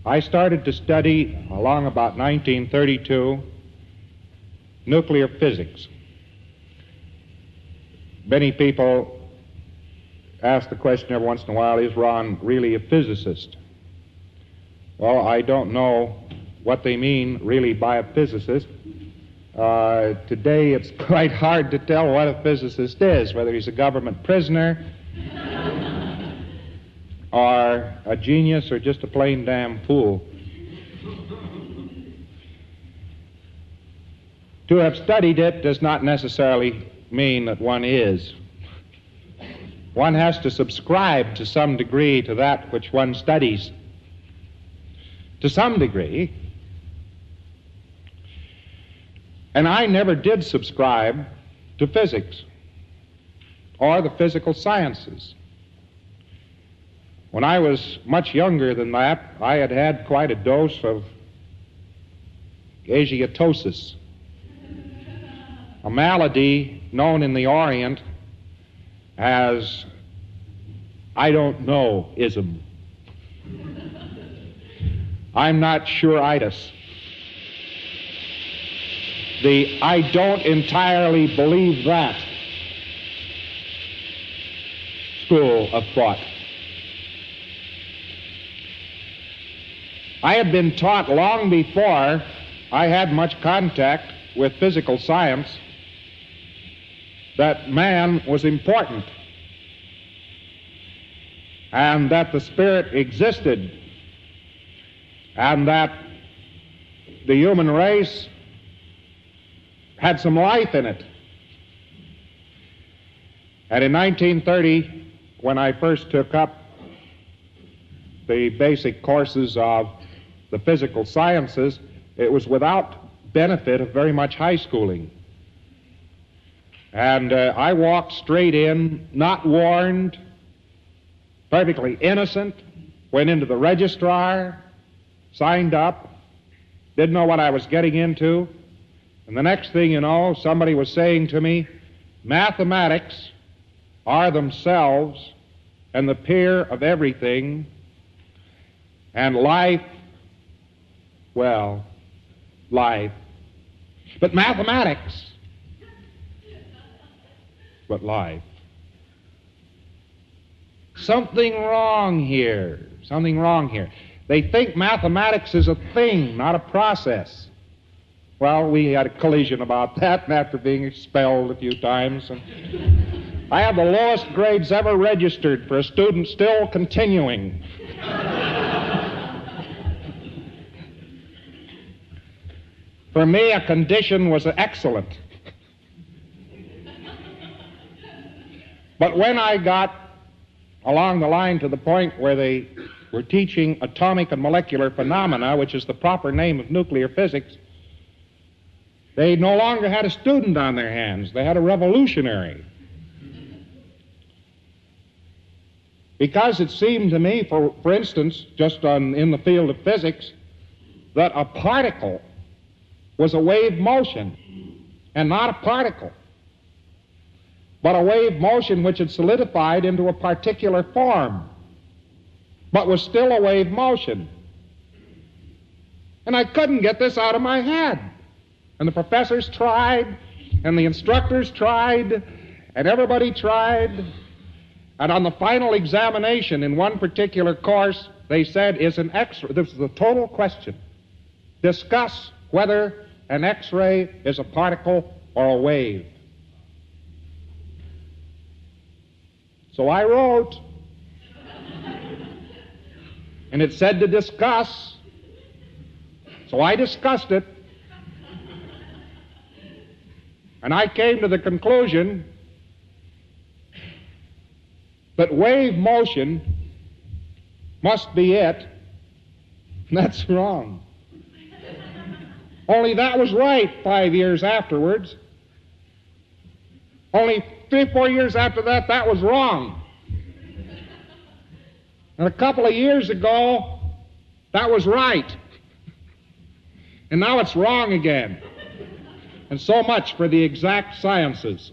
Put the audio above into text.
I started to study, along about 1932, nuclear physics. Many people ask the question every once in a while, is Ron really a physicist? Well, I don't know what they mean really by a physicist. Today it's quite hard to tell what a physicist is, whether he's a government prisoner or a genius or just a plain damn fool. To have studied it does not necessarily mean that one is. One has to subscribe to some degree to that which one studies. To some degree. And I never did subscribe to physics or the physical sciences. When I was much younger than that, I had had quite a dose of asiatosis, a malady known in the Orient as I don't know-ism. I'm not sure-itis. The I don't entirely believe that school of thought. I had been taught long before I had much contact with physical science that man was important and that the spirit existed and that the human race had some life in it. And in 1930, when I first took up the basic courses of the physical sciences, it was without benefit of very much high schooling. And I walked straight in, not warned, perfectly innocent, went into the registrar, signed up, didn't know what I was getting into. And the next thing you know, somebody was saying to me, mathematics are themselves and the peer of everything, and life, well, life. But mathematics, but life. Something wrong here, something wrong here. They think mathematics is a thing, not a process. Well, we had a collision about that, and after being expelled a few times. And I had the lowest grades ever registered for a student still continuing. For me, a condition was excellent. But when I got along the line to the point where they were teaching atomic and molecular phenomena, which is the proper name of nuclear physics, they no longer had a student on their hands. They had a revolutionary. Because it seemed to me, for instance, just in the field of physics, that a particle was a wave motion, and not a particle, but a wave motion which had solidified into a particular form, but was still a wave motion. And I couldn't get this out of my head. And the professors tried, and the instructors tried, and everybody tried. And on the final examination in one particular course, they said, is an X-ray, this is the total question, discuss whether an X-ray is a particle or a wave. So I wrote, and it said to discuss, so I discussed it. And I came to the conclusion that wave motion must be it. That's wrong. Only that was right 5 years afterwards. Only 3 or 4 years after that, that was wrong. And a couple of years ago, that was right. And now it's wrong again. And so much for the exact sciences.